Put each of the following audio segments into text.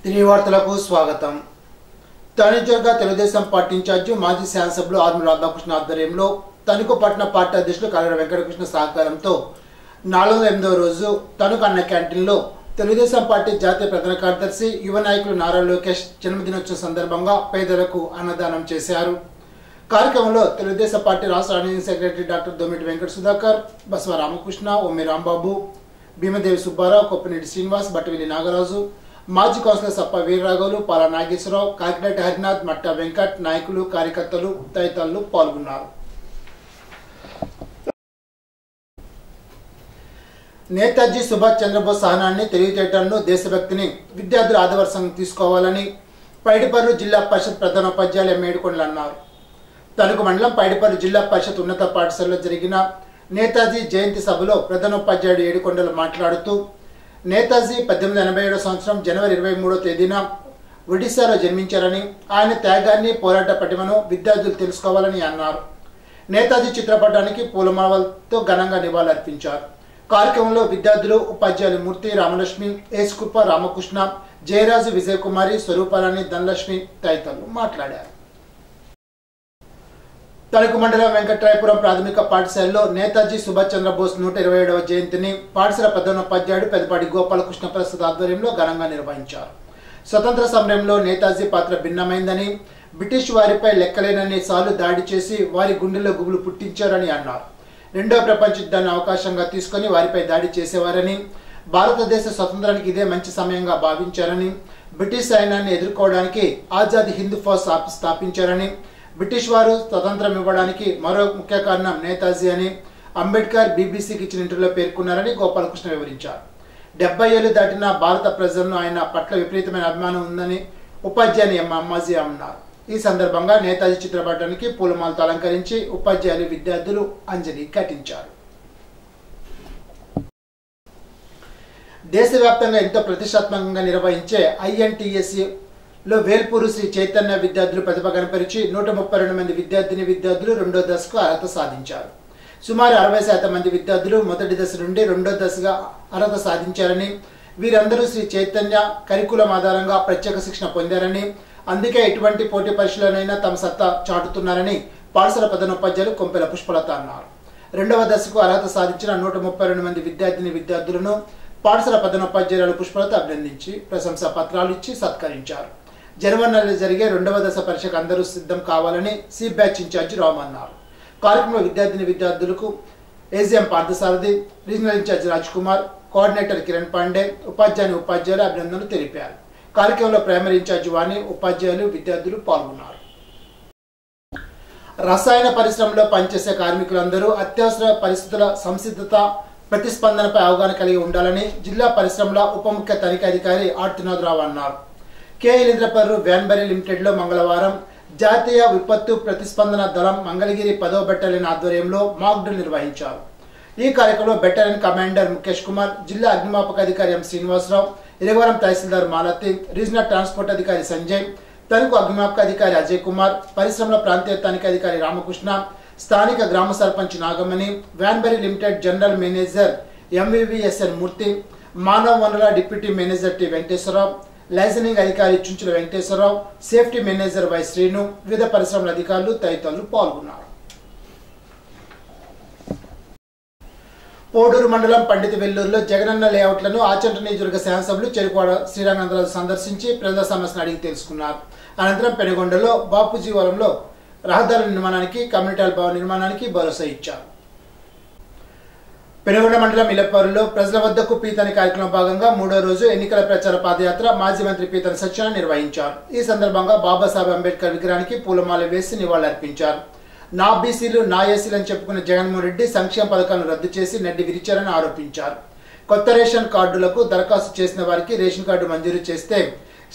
తిరిగి వార్తలకు స్వాగతం. తనిజర్గా తెలుగుదేశం పార్టీ ఇన్ఛార్జి మాజీ శాసనసభ్యులు ఆర్మీ రాధాకృష్ణ ఆధ్వర్యంలో తణుకు పట్టణ పార్టీ అధ్యక్షులు కల్లడ వెంకటకృష్ణ సహకారంతో 408వ రోజు తణుకు అన్న క్యాంటీన్లో తెలుగుదేశం పార్టీ జాతీయ ప్రధాన కార్యదర్శి యువ నాయకులు నారా లోకేష్ జన్మదినోత్సవం సందర్భంగా పేదలకు అన్నదానం చేశారు. కార్యక్రమంలో తెలుగుదేశం పార్టీ రాష్ట్ర organising secretary doctor Dommiti Venkata Sudhakar, Basava Ramakrishna, Ommi Rambabu, Bhimadevi Subbarao, Koppineti Srinivas, Battavilli Nagaraju, మాజీ కౌన్సిలర్ సప్ప వీరరాఘవులు, పాల నాగేశ్వరరావు, కాకినాడ హరినాథ్, మట్టా వెంకట్, నాయకులు, కార్యకర్తలు తదితరులు పాల్గొన్నారు. నేతాజీ సుభాష్ చంద్రబోస్ సహనాన్ని, తెలివితేటలను, దేశభక్తిని విద్యార్థులు ఆదర్శంగా తీసుకోవాలని పైడిపర్రు జిల్లా పరిషత్ ప్రధానోపాధ్యాయులు మేడుకొండలు అన్నారు. తణుకు మండలం పైడిపర్రు జిల్లా పరిషత్ ఉన్నత పాఠశాలలో జరిగిన నేతాజీ జయంతి సభలో ప్రధానోపాధ్యాయుడు ఏడుకొండలు మాట్లాడుతూ నేతాజీ 1887 సంవత్సరం జనవరి 23వ తేదీన ఒడిశాలో జన్మించారని, ఆయన త్యాగాన్ని, పోరాట పటిమను విద్యార్థులు తెలుసుకోవాలని అన్నారు. నేతాజీ చిత్రపటానికి పూలమాలతో ఘనంగా నివాళులర్పించారు. కార్యక్రమంలో విద్యార్థులు, ఉపాధ్యాయులు మూర్తి, రామలక్ష్మి, ఏసుకుప్ప, రామకృష్ణ, జయరాజు, విజయకుమారి, స్వరూపారాణి, ధనలక్ష్మి తదితరులు మాట్లాడారు. తణుకు మండలం వెంకట్రాయపురం ప్రాథమిక పాఠశాలలో నేతాజీ సుభాష్ చంద్రబోస్ 127వ జయంతిని పాఠశాల ప్రధానోపాధ్యాయుడు పెదపాటి గోపాలకృష్ణ ప్రసాద్ ఆధ్వర్యంలో ఘనంగా నిర్వహించారు. స్వతంత్ర సమరంలో నేతాజీ పాత్ర భిన్నమైందని, బ్రిటిష్ వారిపై లెక్కలేనన్ని సార్లు దాడి చేసి వారి గుండెల్లో గుబులు పుట్టించారని అన్నారు. రెండో ప్రపంచ యుద్ధాన్ని అవకాశంగా తీసుకుని వారిపై దాడి చేసేవారని, భారతదేశ స్వతంత్రానికి ఇదే మంచి సమయంగా భావించారని, బ్రిటిష్ సైన్యాన్ని ఎదుర్కోవడానికి ఆజాద్ హింద్ ఫౌజ్ స్థాపించారని, బ్రిటిష్ వారు స్వతంత్రం ఇవ్వడానికి మరో ముఖ్య కారణం నేతాజీ అని అంబేద్కర్ బీబీసీకి ఇచ్చిన ఇంటర్వ్యూలో పేర్కొన్నారని గోపాలకృష్ణ వివరించారు. 70 ఏళ్లు దాటిన భారత ప్రజలను ఆయన పట్ల విపరీతమైన అభిమానం ఉందని ఉపాధ్యాయుని అమ్మాజీ అన్నారు. ఈ సందర్భంగా నేతాజీ చిత్రపటానికి పూలమాలతో అలంకరించి ఉపాధ్యాయులు, విద్యార్థులు అంజలి ఘటించారు. దేశవ్యాప్తంగా ఎంతో ప్రతిష్టాత్మకంగా నిర్వహించే INTSE లో వేల్పూరు శ్రీ చైతన్య విద్యార్థులు ప్రతిభ కనపరిచి 132 మంది విద్యార్థులు రెండో దశకు అర్హత సాధించారు. సుమారు 60% మంది విద్యార్థులు మొదటి దశ నుండి రెండో దశగా అర్హత సాధించారని, వీరందరూ శ్రీ చైతన్య కరికులం ఆధారంగా ప్రత్యేక శిక్షణ పొందారని, అందుకే ఎటువంటి పోటీ పరీక్షలోనైనా తమ సత్తా చాటుతున్నారని పాఠశాల ప్రధానోపాధ్యాయులు కొంపెల పుష్పలత అన్నారు. రెండవ దశకు అర్హత సాధించిన 132 మంది విద్యార్థులను పాఠశాల ప్రధానోపాధ్యాయులు పుష్పలత అభినందించి ప్రశంసా పత్రాలు ఇచ్చి సత్కరించారు. జనవరి నెలలో జరిగే రెండవ దశ పరీక్షకు అందరూ సిద్ధం కావాలని సి బ్యాచ్ ఇన్ఛార్జి రామ్ అన్నారు. కార్యక్రమంలో విద్యార్థులకు AGM Parthasarathi, regional incharge Raj Kumar, coordinator Kiran Pandey, ఉపాధ్యాయులు అభినందనలు తెలిపారు. కార్యక్రమంలో ప్రైమరీ ఇన్ఛార్జి వాణి, ఉపాధ్యాయులు, విద్యార్థులు పాల్గొన్నారు. రసాయన పరిశ్రమలో పనిచేసే కార్మికులందరూ అత్యవసర పరిస్థితుల సంసిద్ధత, ప్రతిస్పందనపై అవగాహన కలిగి ఉండాలని జిల్లా పరిశ్రమల ఉప ముఖ్య తనిఖీ అధికారి ఆర్ తినోదరావు అన్నారు. కేఎలింద్రపర్రు వ్యాన్బరీ లిమిటెడ్ లో మంగళవారం జాతీయ విపత్తు ప్రతిస్పందన దళం మంగళగిరి 10వ బెటాలియన్ ఆధ్వర్యంలో మాక్ డ్రిల్ నిర్వహించారు. ఈ కార్యక్రమంలో బెటాలియన్ కమాండర్ ముఖేష్ కుమార్, జిల్లా అగ్నిమాపక అధికారి ఎం శ్రీనివాసరావు, ఇరగవరం తహసీల్దార్ మాలతి, రీజనల్ ట్రాన్స్పోర్ట్ అధికారి సంజయ్, తణుకు అగ్నిమాపక అధికారి అజయ్ కుమార్, పరిశ్రమల ప్రాంతీయ తనిఖీ అధికారి రామకృష్ణ, స్థానిక గ్రామ sarpanch Nagamani, Vanbury limited general manager MVVSN Murthy, మానవ వనరుల deputy manager T Venkateswararao, licensing అధికారి Chunchula Venkateswararao, safety manager Y Srinu, వివిధ పరిశ్రమల అధికారులు తదితరులు పాల్గొన్నారు. పోడూరు మండలం పండిత వెల్లూరులో జగనన్న లేఅవుట్లను ఆచంట నియోజకవర్గ శాసనసభ్యులు చెరుకువాడ శ్రీరంగనాథరాజు సందర్శించి ప్రజల సమస్యను అడిగి తెలుసుకున్నారు. అనంతరం పెనుగొండలో బాపూజీ వనంలో రహదారుల నిర్మాణానికి, కమ్యూనిటీ హాల్ భవన నిర్మాణానికి భరోసా ఇచ్చారు. పెనుగొండ మండలం ఇలపూరులో ప్రజల వద్దకు పీతని కార్యక్రమం భాగంగా 3వ రోజు ఎన్నికల ప్రచార పాదయాత్ర మాజీ మంత్రి పీతని సత్యనారాయణ నిర్వహించారు. ఈ సందర్భంగా బాబాసాహెబ్ అంబేద్కర్ విగ్రహానికి పూలమాల వేసి నివాళులర్పించారు. నా బీసీలు, నా ఏసీలు అని చెప్పుకున్న జగన్మోహన్ రెడ్డి సంక్షేమ పథకాలను రద్దు చేసి నడ్డి విరిచారని ఆరోపించారు. కొత్త రేషన్ కార్డులకు దరఖాస్తు చేసిన వారికి రేషన్ కార్డు మంజూరు చేస్తే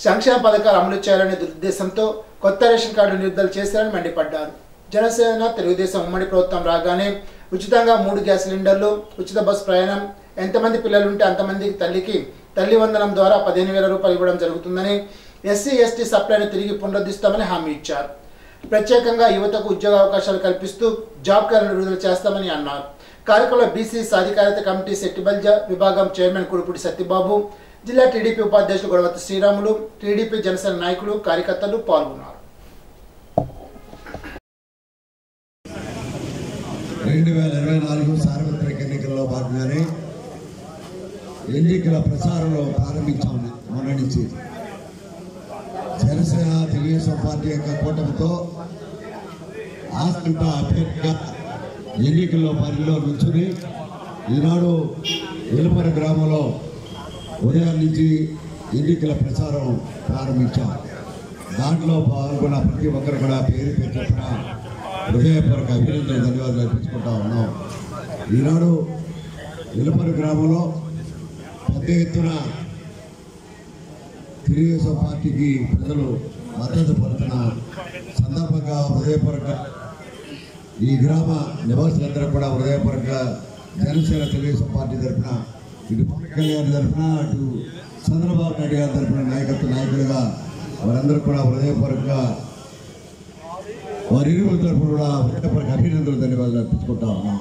సంక్షేమ పథకాలు అమలు చేయాలనే దురుద్దేశంతో కొత్త రేషన్ కార్డు నిలుపుదల చేశారని మండిపడ్డారు. జనసేన తెలుగుదేశం ఉమ్మడి ప్రభుత్వం రాగానే ఉచితంగా 3 గ్యాస్ సిలిండర్లు, ఉచిత బస్ ప్రయాణం, ఎంతమంది పిల్లలుంటే అంతమందికి తల్లి వందనం ద్వారా 15,000 రూపాయలు ఇవ్వడం జరుగుతుందని, SC/ST సప్లైను తిరిగి పునరుద్ధరిస్తామని హామీ ఇచ్చారు. ప్రత్యేకంగా యువతకు ఉద్యోగ అవకాశాలు కల్పిస్తూ జాబ్ క్యాలెండర్ విడుదల చేస్తామని అన్నారు. కార్యక్రమంలో బీసీ సాధికారత కమిటీ సెట్టిబల్జ విభాగం చైర్మన్ కుడుపుడి సత్యబాబు, జిల్లా టీడీపీ ఉపాధ్యక్షులు గొడవతి శ్రీరాములు, టీడీపీ జనసేన నాయకులు, కార్యకర్తలు పాల్గొన్నారు. 2024 సార్వత్రిక ఎన్నికల్లో భాగంగానే ఎన్నికల ప్రచారంలో ప్రారంభించాము. మొన్న నుంచి జనసేన తెలుగుదేశం పార్టీ యొక్క కూటమితో ఆస్తిక అభ్యర్థిగా ఎన్నికల్లో పరిధిలో నుంచుని ఈనాడు వెలుపర గ్రామంలో ఉదయం నుంచి ఎన్నికల ప్రచారం ప్రారంభించాం. దాంట్లో పాల్గొన్న ప్రతి ఒక్కరు కూడా పేరు పెట్టిన హృదయపూర్వక అభినందనలు, ధన్యవాదాలు అర్పించుకుంటా ఉన్నాం. ఈనాడు వెలుపర గ్రామంలో పెద్ద ఎత్తున తెలుగుదేశం పార్టీకి ప్రజలు మద్దతు పడుతున్న సందర్భంగా హృదయపూర్వక ఈ గ్రామ నివాసులందరూ కూడా హృదయపూర్వక జనసేన తెలుగుదేశం పార్టీ తరఫున, ఇటు పవన్ కళ్యాణ్ తరఫున, అటు చంద్రబాబు నాయుడు గారి తరఫున నాయకులుగా వారందరూ కూడా హృదయపూర్వక వారి ఇరువుల తరఫున కూడా హృదయపూర్వక అభినందనలు, ధన్యవాదాలు అర్పించుకుంటా ఉన్నాం.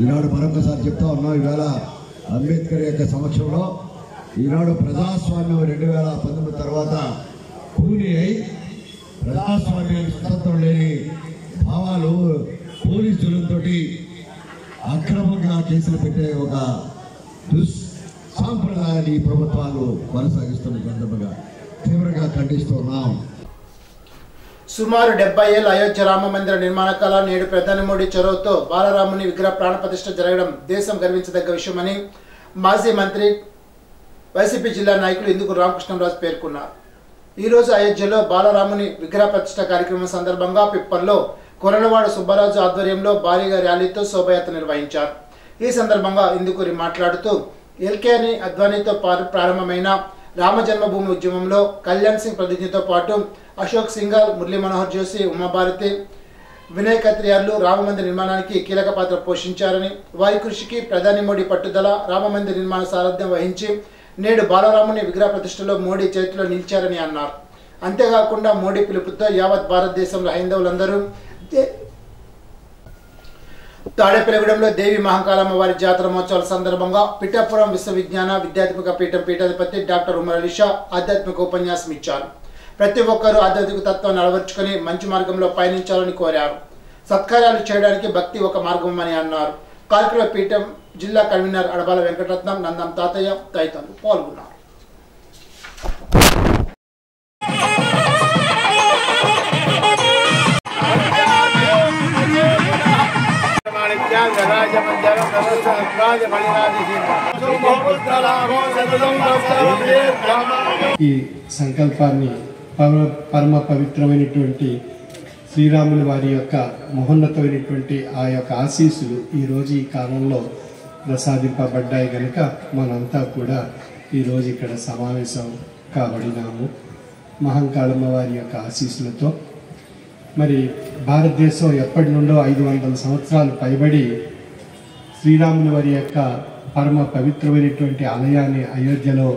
ఈనాడు మరొకసారి చెప్తా ఉన్నాం, ఈవేళ అంబేద్కర్ యొక్క సమక్షంలో ఈనాడు ప్రజాస్వామ్యం 2019 తర్వాత కూని అయి ప్రజాస్వామ్యానికి స్వతంత్రం లేని భావాలు పోలీసులతో అక్రమంగా కేసులు పెట్టే ఒక దుస్సాంప్రదాయాన్ని ప్రభుత్వాలు కొనసాగిస్తున్న సందర్భంగా తీవ్రంగా ఖండిస్తున్నాం. సుమారు 70 ఏళ్ల అయోధ్య రామ మందిర నిర్మాణ కళ నేడు ప్రధాని మోడీ చొరవతో బాలరాముని విగ్రహ ప్రాణప్రతిష్ఠ జరగడం దేశం గర్వించదగ్గ విషయమని మాజీ మంత్రి వైసీపీ జిల్లా నాయకులు ఇందుకూరు రామకృష్ణరాజు పేర్కొన్నారు. ఈరోజు అయోధ్యలో బాలరాముని విగ్రహ ప్రతిష్ఠ కార్యక్రమం సందర్భంగా పిప్పల్లో కొరలవాడ సుబ్బరాజు ఆధ్వర్యంలో భారీగా ర్యాలీతో శోభయాత్ర నిర్వహించారు. ఈ సందర్భంగా ఇందుకూరి మాట్లాడుతూ ఎల్కేని అద్వానీతో ప్రారంభమైన రామ జన్మభూమి ఉద్యమంలో కళ్యాణ్ సింగ్ ప్రతిజ్ఞతో పాటు అశోక్ సింఘాల్, మురళీ మనోహర్ జోషి, ఉమాభారతి, వినయ్ కత్రియార్లు రామమందిర నిర్మాణానికి కీలక పాత్ర పోషించారని, వారి కృషికి ప్రధాని మోడీ పట్టుదల రామమందిర నిర్మాణ సారథ్యం వహించి నేడు బాలరాముని విగ్రహ ప్రతిష్టలో మోడీ చేతిలో నిలిచారని అన్నారు. అంతేకాకుండా మోడీ పిలుపుతో యావత్ భారతదేశంలో హైందవులందరూ తాడేపల్లిగూడెంలో దేవి మహంకాళమ్మ వారి జాతర మహోత్సవాల సందర్భంగా పిఠాపురం విశ్వవిజ్ఞాన విద్యాత్మిక పీఠం పీఠాధిపతి డాక్టర్ ఉమర్ అలీ షా ఆధ్యాత్మిక ఉపన్యాసం ఇచ్చారు. ప్రతి ఒక్కరూ ఆధ్యాత్మిక తత్వాన్ని అలవర్చుకుని మంచి మార్గంలో పయనించాలని కోరారు. సత్కార్యాలు చేయడానికి భక్తి ఒక మార్గమని అన్నారు. కార్యక్రమ పీఠం జిల్లా కన్వీనర్ అడబాల వెంకటరత్నం, నందం తాతయ్య తదితరులు పాల్గొన్నారు. ఈ సంకల్పాన్ని పరమ పవిత్రమైనటువంటి శ్రీరాముని వారి యొక్క మహోన్నతమైనటువంటి ఆ యొక్క ఆశీస్సులు ఈరోజు ఈ కాలంలో ప్రసాదింపబడ్డాయి కనుక మనంతా కూడా ఈరోజు ఇక్కడ సమావేశం కాబడినాము. మహంకాళమ్మ వారి యొక్క ఆశీస్సులతో మరి భారతదేశం ఎప్పటి నుండో 500 సంవత్సరాలు పైబడి శ్రీరాముని వారి యొక్క పరమ పవిత్రమైనటువంటి ఆలయాన్ని అయోధ్యలో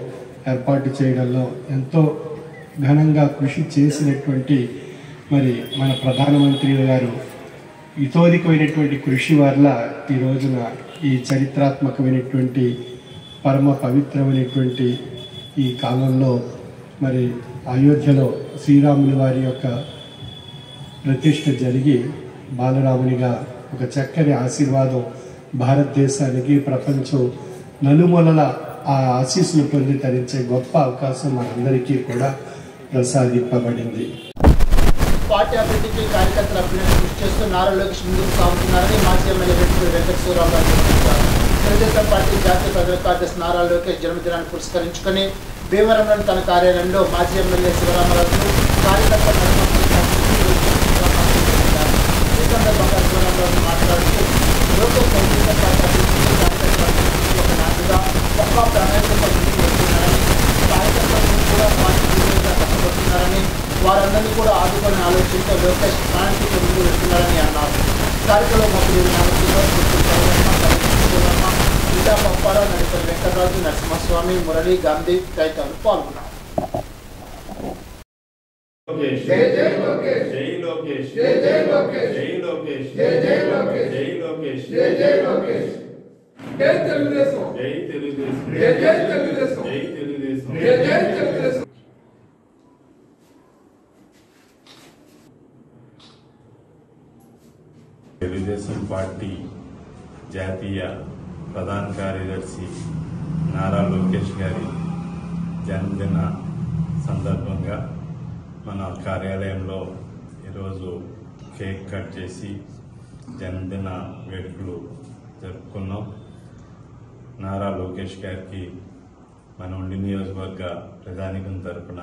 ఏర్పాటు చేయడంలో ఎంతో ఘనంగా కృషి చేసినటువంటి మరి మన ప్రధానమంత్రి గారు ఇతోధికమైనటువంటి కృషి వల్ల ఈ రోజున ఈ చరిత్రాత్మకమైనటువంటి పరమ పవిత్రమైనటువంటి ఈ కాలంలో మరి అయోధ్యలో శ్రీరాముని వారి యొక్క ప్రతిష్ఠ జరిగి బాలరామునిగా ఒక చక్కని ఆశీర్వాదం భారతదేశానికి ప్రపంచం నలుమూలల ఆ ఆశీస్సులు పొంది తరించే గొప్ప అవకాశం మనందరికీ కూడా ప్రసాదింపబడింది. పార్టీ అభివృద్ధికి కార్యకర్తల అభ్యున్నతి కృషి చేస్తూ నారా లోకేష్ ముందుకు సాగుతున్నారని మాజీ ఎమ్మెల్యే వెంకటేశ్వరరావు గారు తెలిపారు. తెలుగుదేశం పార్టీ జాతీయ ప్రధాన కార్యదర్శి నారా లోకేష్ జన్మదినాన్ని పురస్కరించుకొని భీమవరంలోని తన కార్యాలయంలో మాజీ ఎమ్మెల్యే శివరామరాజు కార్యకర్తల ఈ సందర్భంగా శివరామరాజు మాట్లాడుతూ లోకేష్ తెలుగుదేశం పార్టీ అభివృద్ధికి కార్యకర్తల ఒక నాయకుగా గొప్ప ప్రణాళికతో ముందుకు వెళ్తున్నారని, కార్యకర్తలను కూడా పార్టీ కష్టపడుతున్నారని, వారందరినీ కూడా ఆదుకొని ఆలోచించే లోకేష్ ప్రణాళికతో ముందుకు వెళ్తున్నారని అన్నారు. కార్యక్రమంలో మొదటి విద్యా పప్పారావు, నడిపల్లి వెంకటరాజు, నరసింహస్వామి, మురళి, గాంధీ తదితరులు పాల్గొన్నారు. జై తెలుగుదేశం జై తెలుగుదేశం జై తెలుగుదేశం జై తెలుగుదేశం జై తెలుగుదేశం. తెలుగుదేశం పార్టీ జాతీయ ప్రధాన కార్యదర్శి నారా లోకేష్ గారి జన్మదిన సందర్భంగా మన కార్యాలయంలో ఈరోజు కేక్ కట్ చేసి జన్మదిన వేడుకలు జరుపుకున్నాం. నారా లోకేష్ గారికి మన ఉండి నియోజకవర్గ ప్రజానికం తరపున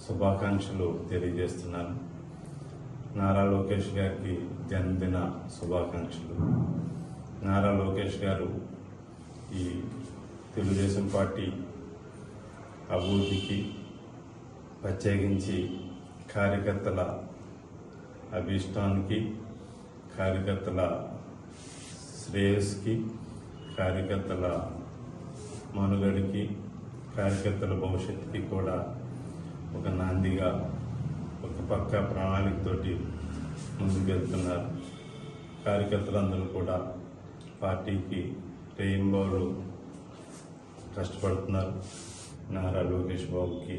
శుభాకాంక్షలు తెలియజేస్తున్నాను. నారా లోకేష్ గారికి జన్మదిన శుభాకాంక్షలు. నారా లోకేష్ గారు ఈ తెలుగుదేశం పార్టీ అభివృద్ధికి, ప్రత్యేకించి కార్యకర్తల అభిష్టానికి, కార్యకర్తల శ్రేయస్కి, కార్యకర్తల మనుగడికి, కార్యకర్తల భవిష్యత్తుకి కూడా ఒక నాందిగా ఒక పక్క ప్రణాళికతోటి ముందుకెళ్తున్నారు. కార్యకర్తలందరూ కూడా పార్టీకి రేయింబోలు కష్టపడుతున్నారు. నారా లోకేష్ బాబుకి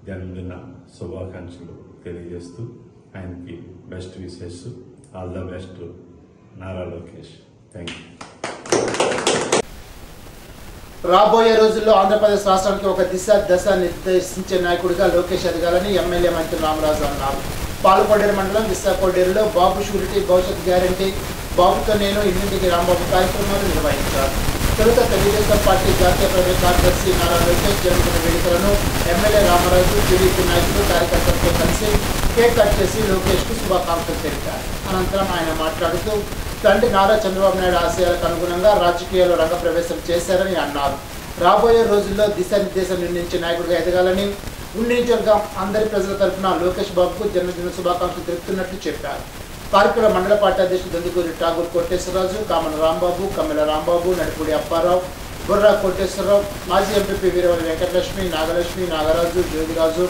జన్మదిన శుభాకాంక్షలు తెలియజేస్తూ ఆయనకి best wishes, all the best Nara Lokesh. Thank you. రాబోయే రోజుల్లో ఆంధ్రప్రదేశ్ రాష్ట్రానికి ఒక దశ నిర్దేశించే నాయకుడిగా లోకేష్ ఎదగాలని ఎమ్మెల్యే మంత్రి రామరాజు అన్నారు. పాలకొడేరు మండలం విశాఖపడ్డేరులో బాబు షూరిటీ భవిష్యత్ గ్యారంటీ, బాబుతో నేను ఇంటింటికి రాంబాబు కార్యక్రమాలు నిర్వహించారు. తొలుత తెలుగుదేశం పార్టీ జాతీయ ప్రధాన కార్యదర్శి నారా లోకేష్ జన్మదిన వేడుకలను ఎమ్మెల్యే రామరాజు, టీడీపీ నాయకులు, కార్యకర్తలతో కలిసి కేక్ కట్ చేసి లోకేష్కు శుభాకాంక్షలు తెలిపారు. అనంతరం ఆయన మాట్లాడుతూ తండ్రి నారా చంద్రబాబు నాయుడు ఆశయాలకు అనుగుణంగా రాజకీయాల్లో రంగప్రవేశం చేశారని అన్నారు. రాబోయే రోజుల్లో దిశానిర్దేశం నిర్ణయించే నాయకుడిగా ఎదగాలని ఉండి నియోజకవర్గం అందరి ప్రజల తరఫున లోకేష్ బాబుకు జన్మదిన శుభాకాంక్షలు తెలుపుతున్నట్లు చెప్పారు. కార్యక్రమ మండల పార్టీ అధ్యక్షుడు దందుకూరి ఠాగూర్ కోటేశ్వరరాజు, కామన రాంబాబు, కమ్మెల రాంబాబు, నడిపూడి అప్పారావు, బుర్రా కోటేశ్వరరావు, మాజీ ఎంపీ వీరవల్లి వెంకటలక్ష్మి, నాగలక్ష్మి, నాగరాజు, జ్యోతిరాజు,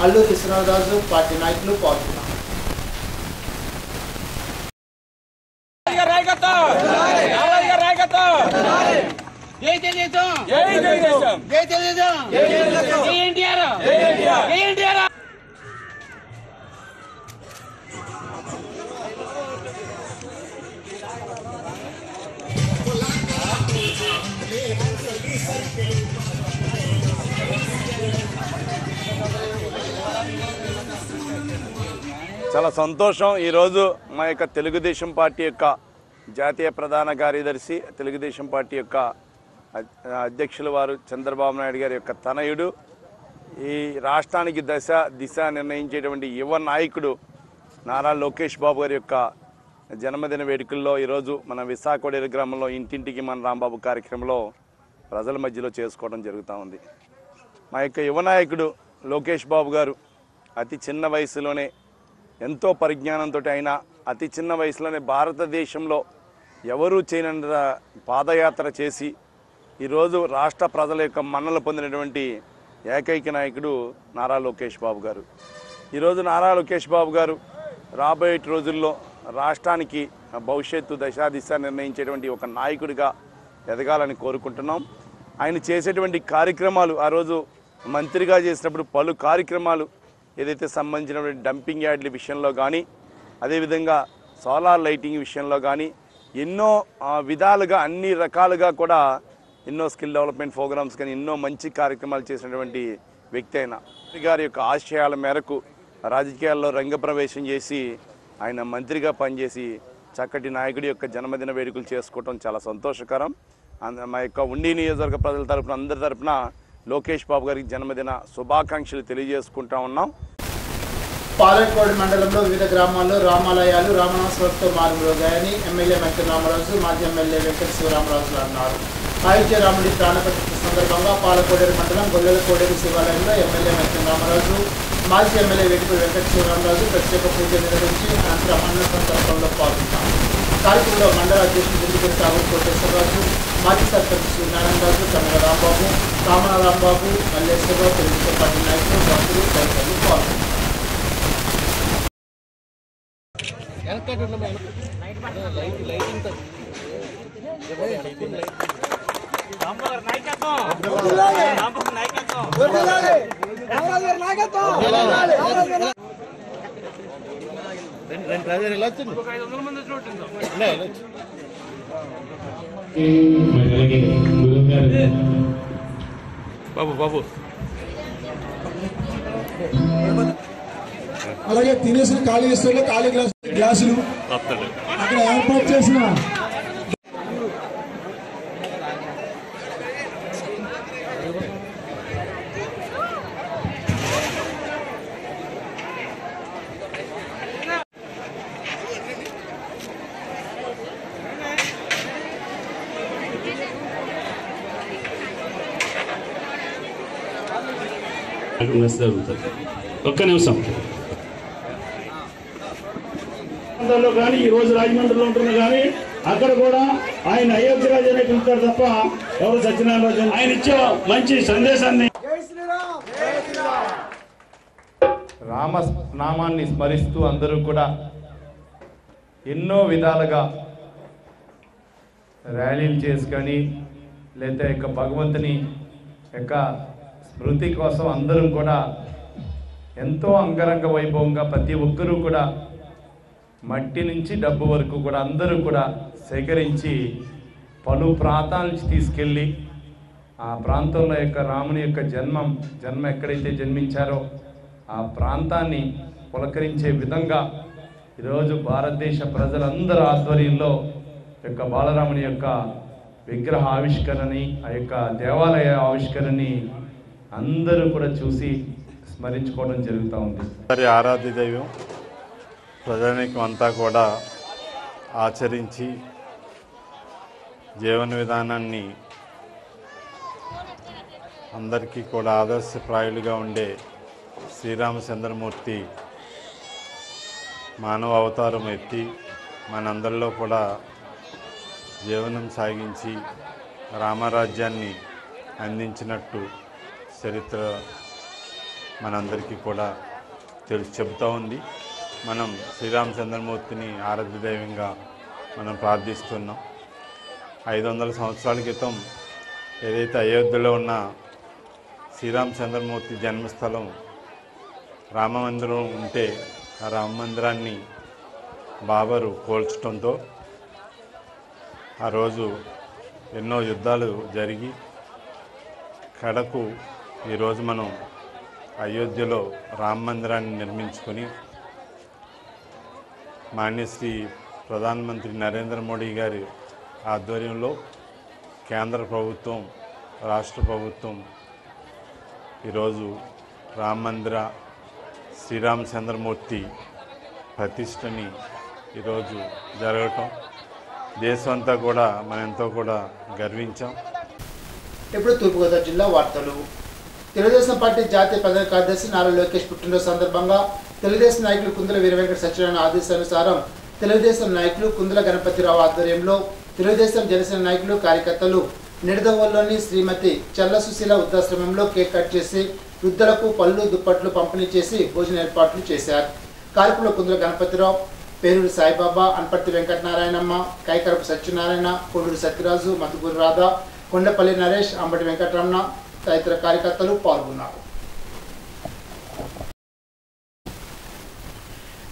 అల్లూరి విశ్వనాథరాజు పార్టీ నాయకులు పాల్గొన్నారు. చాలా సంతోషం. ఈరోజు మా యొక్క తెలుగుదేశం పార్టీ యొక్క జాతీయ ప్రధాన కార్యదర్శి, తెలుగుదేశం పార్టీ యొక్క అధ్యక్షుల వారు చంద్రబాబు నాయుడు గారి యొక్క తనయుడు, ఈ రాష్ట్రానికి దిశ నిర్ణయించేటువంటి యువ నాయకుడు నారా లోకేష్ బాబు గారి యొక్క జన్మదిన వేడుకల్లో ఈరోజు మన విశాఖపడ్డేరు గ్రామంలో ఇంటింటికి మన రాంబాబు కార్యక్రమంలో ప్రజల మధ్యలో చేసుకోవడం జరుగుతూ ఉంది. మా యొక్క యువ నాయకుడు లోకేష్ బాబు గారు అతి చిన్న వయసులోనే ఎంతో పరిజ్ఞానంతో ఆయన అతి చిన్న వయసులోనే భారతదేశంలో ఎవరూ చేయనంత పాదయాత్ర చేసి ఈరోజు రాష్ట్ర ప్రజల యొక్క మన్నలు పొందినటువంటి ఏకైక నాయకుడు నారా లోకేష్ బాబు గారు. ఈరోజు నారా లోకేష్ బాబు గారు రాబోయే రోజుల్లో రాష్ట్రానికి భవిష్యత్తు దిశ నిర్ణయించేటువంటి ఒక నాయకుడిగా ఎదగాలని కోరుకుంటున్నాం. ఆయన చేసేటువంటి కార్యక్రమాలు, ఆ రోజు మంత్రిగా చేసినప్పుడు పలు కార్యక్రమాలు ఏదైతే సంబంధించినటువంటి డంపింగ్ యార్డ్ల విషయంలో కానీ, అదేవిధంగా సోలార్ లైటింగ్ విషయంలో కానీ ఎన్నో విధాలుగా అన్ని రకాలుగా కూడా ఎన్నో స్కిల్ డెవలప్మెంట్ ప్రోగ్రామ్స్ కానీ ఎన్నో మంచి కార్యక్రమాలు చేసినటువంటి వ్యక్తి అయిన గారి యొక్క ఆశయాల మేరకు రాజకీయాల్లో రంగప్రవేశం చేసి ఆయన మంత్రిగా పనిచేసి చక్కటి నాయకుడి యొక్క జన్మదిన వేడుకలు చేసుకోవడం చాలా సంతోషకరం. మా యొక్క ఉండి నియోజకవర్గ ప్రజల తరఫున అందరి తరఫున లోకేష్ బాబు గారికి జన్మదిన శుభాకాంక్షలు తెలియజేసుకుంటా ఉన్నాం. పాలకోడు మండలంలో వివిధ గ్రామాల్లో రామాలయాలు రామనామస్మరణతో మారుమోగాయని ఎమ్మెల్యే మంత్రి రామరాజు, మాజీ ఎమ్మెల్యే వెంకట శివరామరాజు అన్నారు. అయోధ్య రాముడి ప్రాణప్రతిష్ఠ సందర్భంగా పాలకోడేరు మండలం గొల్లల కోడేరు శివాలయంలో ఎమ్మెల్యే మంత్రి రామరాజు, మాజీ ఎమ్మెల్యే వెంకట శివరామరాజు ప్రత్యేక పూజలు నిర్వహించి అనంతరం అన్న సందర్భంలో పాల్గొన్నారు. కార్యక్రమంలో మండల అధ్యక్షుడు దిండుకూరి ఠాగూర్ కోటేశ్వరరాజు, మాజీ సర్పంచ్ శ్రీనారాయణరాజు, కమల రాంబాబు, కామన రాంబాబు, మల్లేశ్వరరావు, తెలుగుదేశం పార్టీ నాయకులు, భక్తులు తదితరులు పాల్గొన్నారు. బాబు అలాగే తినేసిన ఖాళీ ఇస్తారు ఖాళీ గ్లాసులు అక్కడ ఏర్పాటు చేసిన ఒక్క నిమిషం కానీ ఈ రోజు రాజమండ్రిలో ఉంటున్నా కానీ అక్కడ కూడా ఆయన అయోధ్య రాజనే పిలుస్తారు తప్ప ఎవరు సత్యనారాయణ రాజు ఆయన ఇచ్చే మంచి సందేశాన్ని రామ నామాన్ని స్మరిస్తూ అందరూ కూడా ఎన్నో విధాలుగా ర్యాలీలు చేసుకొని లేదా యొక్క భగవంతుని యొక్క స్మృతి కోసం అందరం కూడా ఎంతో అంగరంగ వైభవంగా ప్రతి ఒక్కరూ కూడా మట్టి నుంచి డబ్బు వరకు కూడా అందరూ కూడా సేకరించి పలు ప్రాంతాల నుంచి తీసుకెళ్ళి ఆ ప్రాంతంలో యొక్క రాముని యొక్క జన్మ ఎక్కడైతే జన్మించారో ఆ ప్రాంతాన్ని పులకరించే విధంగా ఈరోజు భారతదేశ ప్రజలందరి ఆధ్వర్యంలో యొక్క బాలరాముని యొక్క విగ్రహ ఆవిష్కరణని ఆ యొక్క దేవాలయ ఆవిష్కరణని అందరూ కూడా చూసి స్మరించుకోవడం జరుగుతూ ఉంది. ఆరాధ్య దైవం ప్రజానీకం అంతా కూడా ఆచరించి జీవన విధానాన్ని అందరికీ కూడా ఆదర్శప్రాయులుగా ఉండే శ్రీరామచంద్రమూర్తి మానవ అవతారం ఎత్తి మనందరిలో కూడా జీవనం సాగించి రామరాజ్యాన్ని అందించినట్టు చరిత్ర మనందరికీ కూడా చెబుతూ ఉంది. మనం శ్రీరామచంద్రమూర్తిని ఆరాధ్య దైవంగా మనం ప్రార్థిస్తున్నాం. 500 సంవత్సరాల క్రితం ఏదైతే అయోధ్యలో ఉన్న శ్రీరామచంద్రమూర్తి జన్మస్థలం రామమందిరం ఉంటే ఆ రామమందిరాన్ని బాబరు కోల్చడంతో ఆ రోజు ఎన్నో యుద్ధాలు జరిగి కడకు ఈరోజు మనం అయోధ్యలో రామ మందిరాన్ని నిర్మించుకొని మాన్యశ్రీ ప్రధానమంత్రి నరేంద్ర మోడీ గారి ఆధ్వర్యంలో కేంద్ర ప్రభుత్వం రాష్ట్ర ప్రభుత్వం ఈరోజు రామ మందిర శ్రీరామచంద్రమూర్తి ప్రతిష్టని ఈరోజు జరగటం దేశం అంతా కూడా మనం ఎంతో కూడా గర్వించాం. ఇప్పుడు తూర్పుగోదావరి జిల్లా వార్తలు. తెలుగుదేశం పార్టీ జాతీయ ప్రధాన కార్యదర్శి నారా లోకేష్ పుట్టినరోజు సందర్భంగా తెలుగుదేశం నాయకులు కుందుల వీరవెంకట సత్యనారాయణ ఆదేశానుసారం తెలుగుదేశం నాయకులు కుందుల గణపతిరావు ఆధ్వర్యంలో తెలుగుదేశం జనసేన నాయకులు కార్యకర్తలు నిడదవోలులోని శ్రీమతి చల్ల సుశీల వృద్ధాశ్రమంలో కేక్ కట్ చేసి వృద్ధులకు పళ్ళు దుప్పట్లు పంపిణీ చేసి భోజన ఏర్పాట్లు చేశారు. కార్యక్రమంలో కుందుల గణపతిరావు, పేరూరు సాయిబాబా, అనపర్తి వెంకటనారాయణమ్మ, కైకరపు సత్యనారాయణ, కొండూరు సత్యరాజు, మధుగురు రాధ, కొండపల్లి నరేష్, అంబటి వెంకటరమణ తదితర కార్యకర్తలు పాల్గొన్నారు.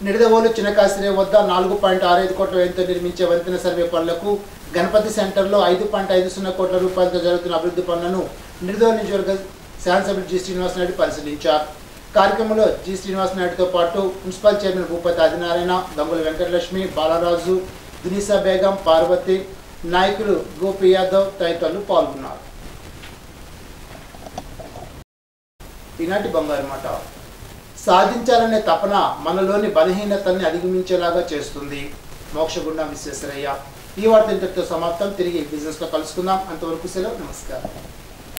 నిడదవోలు చిన్నకాశిరేవు వద్ద 4.65 కోట్ల వ్యయంతో నిర్మించే వంతెన సర్వే పనులకు గణపతి సెంటర్లో 5.50 కోట్ల రూపాయలతో జరుగుతున్న అభివృద్ధి పనులను నిడదవోలు నియోజకవర్గ శాసనసభ్యులు జి శ్రీనివాస్ నాయుడు పరిశీలించారు. కార్యక్రమంలో జి శ్రీనివాస్ నాయుడుతో పాటు మున్సిపల్ చైర్మన్ భూపతి ఆదినారాయణ, గంగుల వెంకటలక్ష్మి, బాలరాజు, దునిసా బేగం, పార్వతి, నాయకులు గోపి యాదవ్ తదితరులు పాల్గొన్నారు. ఈనాటి బంగారు మాట. సాధించాలనే తపన మనలోని బలహీనతల్ని అధిగమించేలాగా చేస్తుంది. మోక్షగుండం విశ్వేశ్వరయ్య. ఈ వార్త ఇంతటితో సమాప్తం. తిరిగి బిజినెస్లో కలుసుకుందాం. అంతవరకు సెలవు. నమస్కారం.